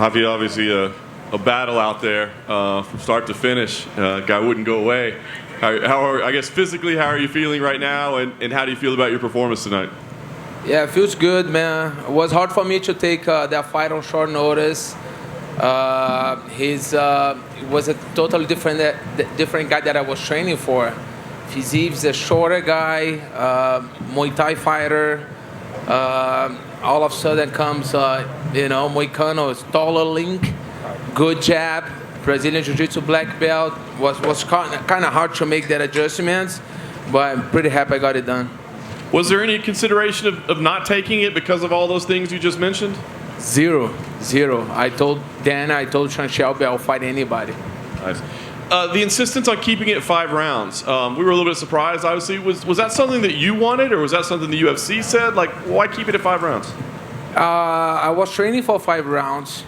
Javi, obviously a battle out there from start to finish. Guy wouldn't go away. I guess physically, how are you feeling right now, and how do you feel about your performance tonight? Yeah, it feels good, man. It was hard for me to take that fight on short notice. He was a totally different guy that I was training for. Fiziv's a shorter guy, Muay Thai fighter. All of a sudden comes, Moicano is taller link, good jab, Brazilian Jiu-Jitsu black belt. Was kind of hard to make that adjustments, but I'm pretty happy I got it done. Was there any consideration of not taking it because of all those things you just mentioned? Zero. I told Dan, I told Sean Shelby I'll fight anybody. Nice. The insistence on keeping it 5 rounds, we were a little bit surprised, obviously. Was that something that you wanted, or was that something the UFC said? Like, why keep it at 5 rounds? I was training for 5 rounds.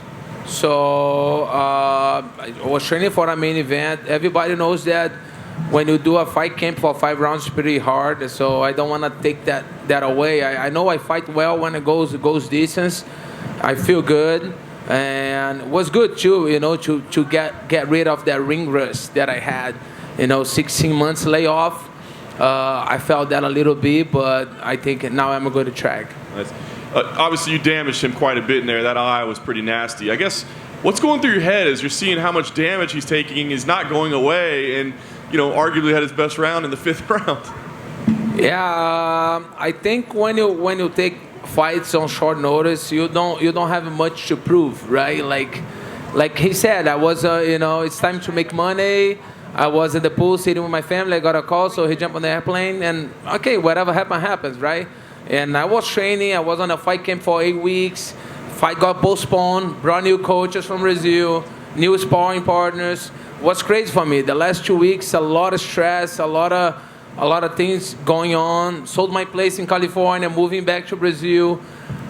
So I was training for a main event. Everybody knows that when you do a fight camp for 5 rounds, it's pretty hard. So I don't want to take that away. I know I fight well when it goes distance. I feel good. And it was good too, to get rid of that ring rust that I had. 16 months layoff. I felt that a little bit, but I think now I'm a good track. Nice. Obviously, you damaged him quite a bit in there. That eye was pretty nasty. I guess what's going through your head as you're seeing how much damage he's taking is not going away, and arguably had his best round in the 5th round. Yeah, I think when you take fights on short notice, you don't have much to prove, right? Like he said, I was it's time to make money. I was at the pool sitting with my family. I got a call, so he jumped on the airplane, and okay, whatever happens, right? And I was training. I was on a fight camp for 8 weeks. Fight got postponed. Brought new coaches from Brazil, new sparring partners. What's crazy for me? The last 2 weeks, a lot of stress, a lot of things going on. Sold my place in California, moving back to Brazil.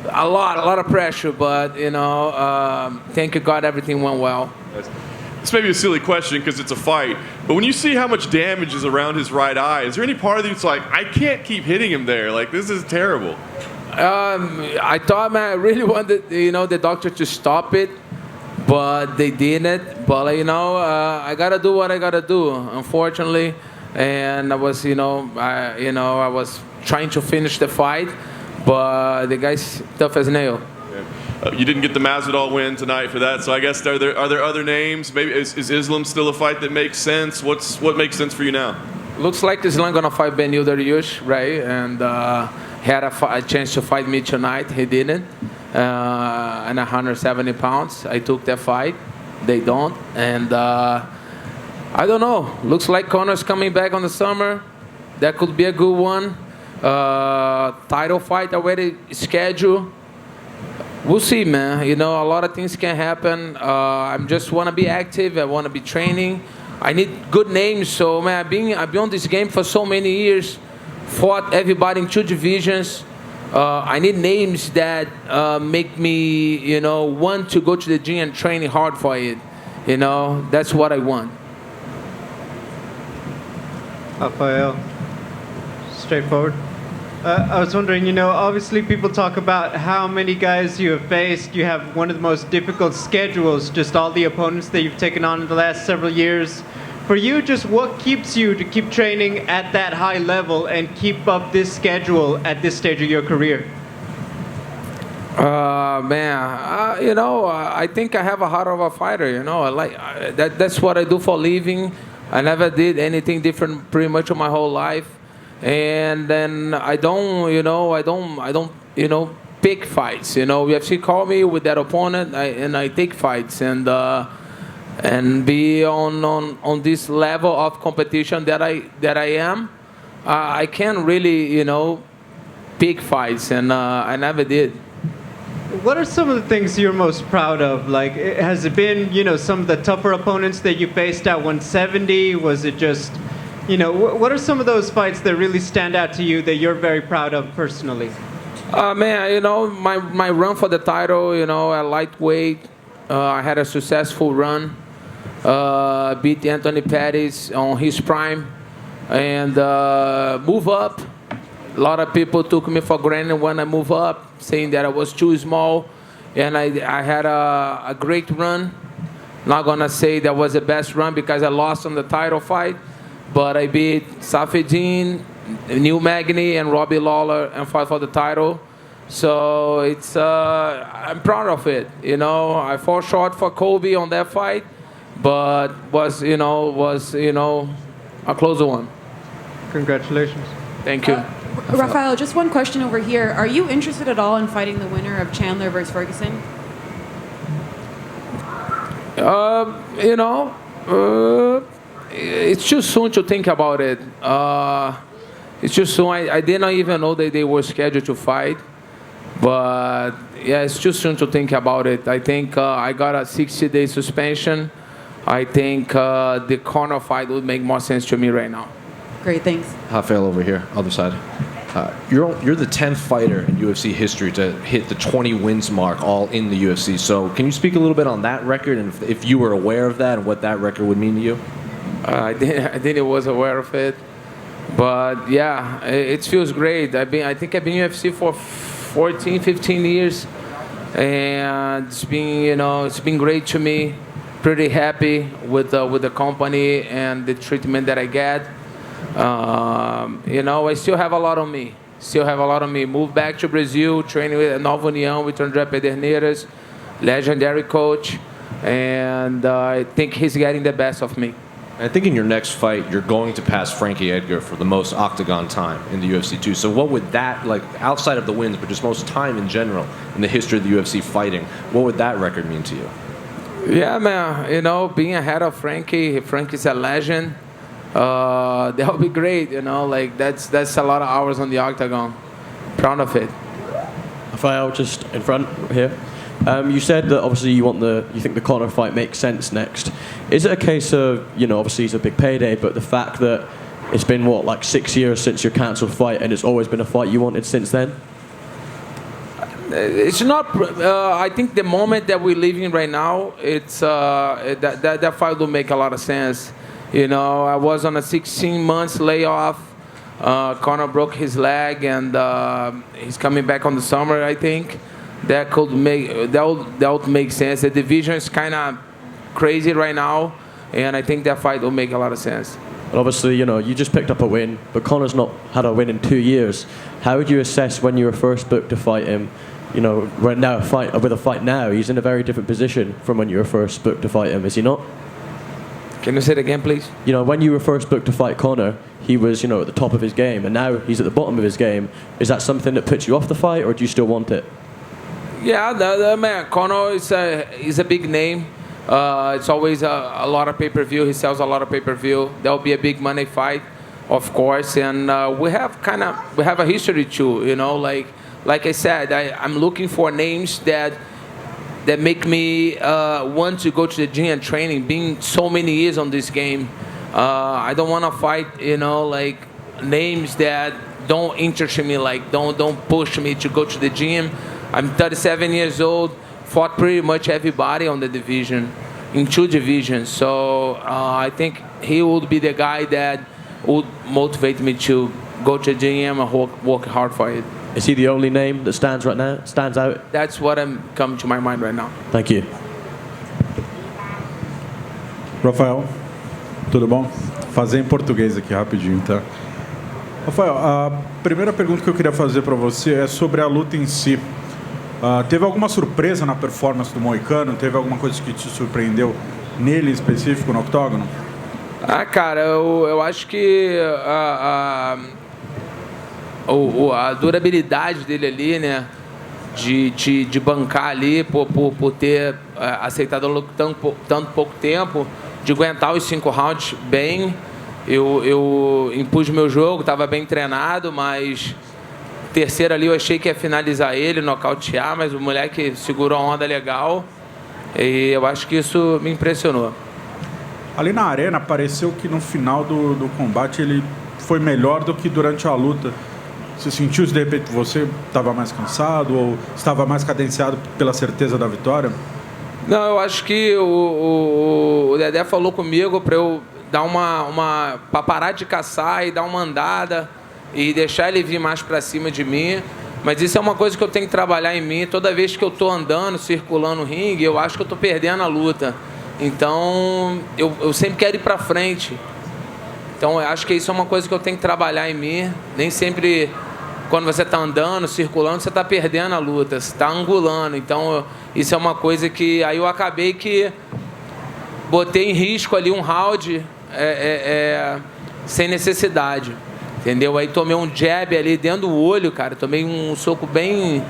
A lot of pressure, but thank you God, everything went well. This may be a silly question because it's a fight, but when you see how much damage is around his right eye, is there any part of you that's like, I can't keep hitting him there? Like, this is terrible. I thought, man, I really wanted, the doctor to stop it, but they didn't. But I gotta do what I gotta do, unfortunately. And I was, I was trying to finish the fight, but the guy's tough as nail. You didn't get the Masvidal win tonight for that, so I guess are there other names? Maybe is Islam still a fight that makes sense? What makes sense for you now? Looks like Islam gonna fight Benil Dariush, right? And had a chance to fight me tonight. He didn't. And 170 pounds. I took that fight. They don't. And I don't know. Looks like Conor's coming back on the summer. That could be a good one. Title fight already scheduled. We'll see, man. A lot of things can happen. I just want to be active. I want to be training. I need good names. So, man, I've been on this game for so many years. Fought everybody in 2 divisions. I need names that make me, want to go to the gym and train hard for it. That's what I want. Rafael, straightforward. I was wondering, obviously people talk about how many guys you have faced. You have one of the most difficult schedules, just all the opponents that you've taken on in the last several years. For you, just what keeps you to keep training at that high level and keep up this schedule at this stage of your career? I think I have a heart of a fighter. That's what I do for a living. I never did anything different pretty much my whole life. And then I don't pick fights. UFC call me with that opponent, and I take fights and be on this level of competition that I am. I can't really pick fights, and I never did. What are some of the things you're most proud of? Like, has it been some of the tougher opponents that you faced at 170? Was it just what are some of those fights that really stand out to you that you're very proud of personally? My run for the title, at lightweight, I had a successful run. Beat Anthony Pettis on his prime and move up. A lot of people took me for granted when I move up, saying that I was too small. and I had a great run. Not gonna say that was the best run because I lost on the title fight, but I beat Safedin, Neil Magny, and Robbie Lawler and fought for the title. So it's I'm proud of it. You know, I fall short for Colby on that fight, but was a closer one. Congratulations. Thank you. Rafael, just one question over here. Are you interested at all in fighting the winner of Chandler versus Ferguson? It's too soon to think about it. It's too soon. I didn't even know that they were scheduled to fight. But yeah, it's too soon to think about it. I think I got a 60-day suspension. I think the Conor fight would make more sense to me right now. Great, thanks. Rafael over here, other side. You're the 10th fighter in UFC history to hit the 20 wins mark, all in the UFC. So can you speak a little bit on that record and if you were aware of that and what that record would mean to you? I didn't was aware of it, but yeah, it feels great. I think I've been in UFC for 14, 15 years, and it's been great to me. Pretty happy with the company and the treatment that I get. I still have a lot on me. Moved back to Brazil, training with Nova União with André Pederneiras, legendary coach, and I think he's getting the best of me. I think in your next fight, you're going to pass Frankie Edgar for the most octagon time in the UFC too. So what would that, like outside of the wins, but just most time in general in the history of the UFC fighting, what would that record mean to you? Yeah, man, being ahead of Frankie's a legend. That would be great, that's a lot of hours on the octagon. Proud of it. Rafael, just in front here. You said that obviously you think the Conor fight makes sense next. Is it a case of, obviously it's a big payday, but the fact that it's been 6 years since your cancelled fight and it's always been a fight you wanted since then? It's not. I think the moment that we're living right now, it's that fight will make a lot of sense. I was on a 16 months layoff. Conor broke his leg, and he's coming back on the summer. I think that would make sense. The division is kind of crazy right now, and I think that fight will make a lot of sense. And obviously, you just picked up a win, but Conor's not had a win in 2 years. How would you assess when you were first booked to fight him? Right now, with a fight now, he's in a very different position from when you were first booked to fight him, is he not? Can you say it again, please? When you were first booked to fight Conor, he was, at the top of his game, and now he's at the bottom of his game. Is that something that puts you off the fight, or do you still want it? Yeah, man, Conor is a big name. It's always a lot of pay-per-view. He sells a lot of pay-per-view. That will be a big money fight, of course. And we have a history too. Like I said, I'm looking for names that make me want to go to the gym and training. Being so many years on this game, I don't want to fight. Names that don't interest me. Don't push me to go to the gym. I'm 37 years old. Fought pretty much everybody on the division, in 2 divisions. So I think he would be the guy that would motivate me to go to the gym and work hard for it. Is he the only name that stands out? That's what coming to my mind right now. Thank you. Rafael, tudo bom? Fazer em português aqui rapidinho, tá? Rafael, a primeira pergunta que eu queria fazer para você é sobre a luta em si. Teve alguma surpresa na performance do Moicano? Teve alguma coisa que te surpreendeu nele em específico no octógono? Cara, eu acho que a durabilidade dele ali, né, de bancar ali por ter aceitado a luta tanto pouco tempo, de aguentar os 5 rounds bem. Eu impus meu jogo, estava bem treinado, mas terceiro ali eu achei que ia finalizar ele, nocautear, mas o moleque segurou a onda legal e eu acho que isso me impressionou. Ali na arena pareceu que no final do combate ele foi melhor do que durante a luta. Você sentiu se de repente você estava mais cansado ou estava mais cadenciado pela certeza da vitória? Não, eu acho que o Dedé falou comigo para eu dar para parar de caçar e dar uma andada e deixar ele vir mais para cima de mim. Mas isso é uma coisa que eu tenho que trabalhar em mim. Toda vez que eu tô andando, circulando o ringue, eu acho que eu tô perdendo a luta. Então, eu sempre quero ir pra frente. Então, eu acho que isso é uma coisa que eu tenho que trabalhar em mim. Nem sempre, quando você tá andando, circulando, você tá perdendo a luta. Você tá angulando. Então, isso é uma coisa que... Aí eu acabei que botei em risco ali um round sem necessidade. Entendeu? Aí tomei um jab ali dentro do olho, cara. Tomei um soco bem...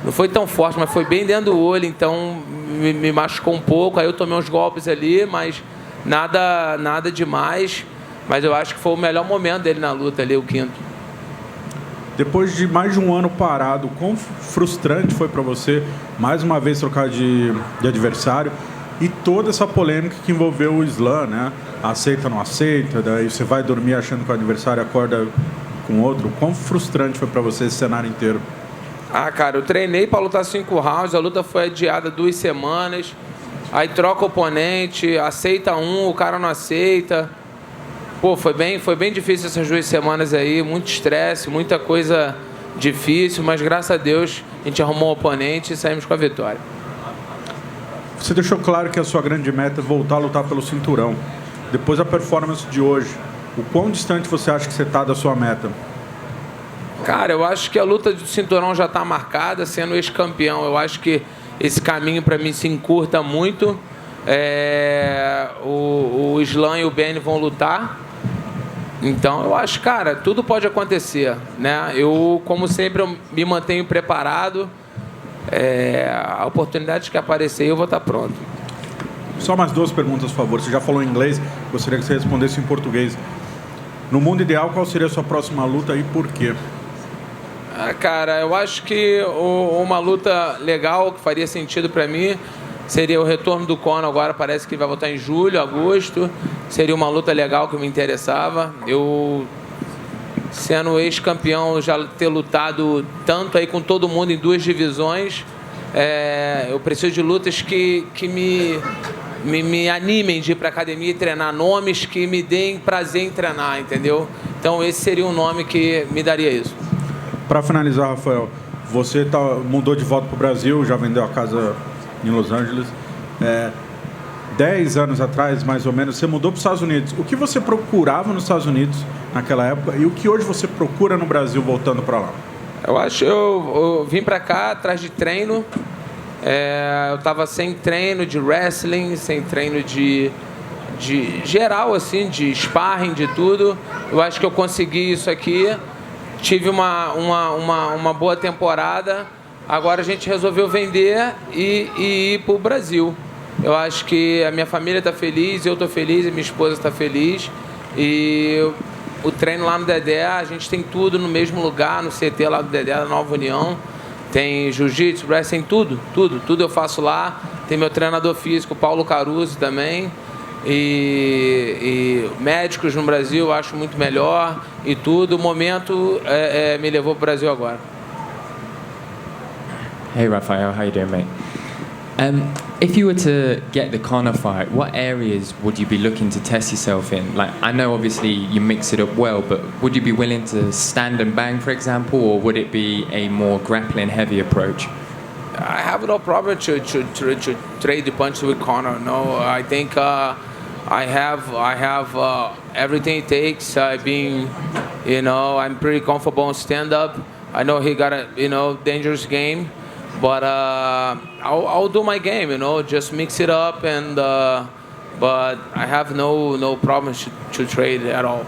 Não foi tão forte, mas foi bem dentro do olho. Então, me machucou um pouco. Aí eu tomei uns golpes ali, mas nada demais. Mas eu acho que foi o melhor momento dele na luta ali, o quinto. Depois de mais de um ano parado, quão frustrante foi para você, mais uma vez, trocar de adversário? E toda essa polêmica que envolveu o slam, né? Aceita, não aceita, daí você vai dormir achando que o adversário acorda com outro. Quão frustrante foi para você esse cenário inteiro? Ah, cara, eu treinei para lutar 5 rounds, a luta foi adiada 2 semanas. Aí troca o oponente, aceita um, o cara não aceita. Pô, foi bem difícil essas 2 semanas aí, muito estresse, muita coisa difícil, mas graças a Deus a gente arrumou um oponente e saímos com a vitória. Você deixou claro que a sua grande meta é voltar a lutar pelo cinturão. Depois da performance de hoje, o quão distante você acha que você está da sua meta? Cara, eu acho que a luta do cinturão já está marcada, sendo ex-campeão. Eu acho que esse caminho para mim se encurta muito. O Islam e o Ben vão lutar. Então, eu acho, cara, tudo pode acontecer, né? Eu, como sempre, eu me mantenho preparado. A oportunidade que aparecer, eu vou estar pronto. Só mais 2 perguntas, por favor. Você já falou em inglês, gostaria que você respondesse em português. No mundo ideal, qual seria a sua próxima luta e por quê? Cara, eu acho que uma luta legal que faria sentido para mim seria o retorno do Conor. Agora parece que ele vai voltar em julho, agosto. Seria uma luta legal que me interessava. Eu, sendo ex-campeão, já ter lutado tanto aí com todo mundo em 2 divisões, eu preciso de lutas que me animem de ir para academia e treinar, nomes que me deem prazer em treinar, entendeu? Então esse seria um nome que me daria isso. Para finalizar, Rafael, você mudou de volta para o Brasil, já vendeu a casa em Los Angeles. 10 anos atrás, mais ou menos, você mudou para os Estados Unidos. O que você procurava nos Estados Unidos naquela época e o que hoje você procura no Brasil voltando para lá? Eu vim para cá atrás de treino. Eu estava sem treino de wrestling, sem treino de geral, assim, de sparring, de tudo. Eu acho que eu consegui isso aqui. Tive uma boa temporada. Agora a gente resolveu vender e ir para o Brasil. Eu acho que a minha família está feliz, eu estou feliz, e minha esposa está feliz. E o treino lá no Dedé, a gente tem tudo no mesmo lugar, no CT lá do Dedé, da Nova União. Tem jiu-jitsu, wrestling, tudo eu faço lá. Tem meu treinador físico, Paulo Caruso, também. E médicos no Brasil, eu acho muito melhor. E tudo, o momento me levou para o Brasil agora. Hey Rafael, how you doing, mate? If you were to get the Conor fight, what areas would you be looking to test yourself in? Like, I know obviously you mix it up well, but would you be willing to stand and bang, for example, or would it be a more grappling heavy approach? I have no problem to trade the punch with Conor. No, I think I have everything it takes. I'm pretty comfortable on stand up. I know he got a dangerous game. But I'll do my game, just mix it up, but I have no problems to trade at all.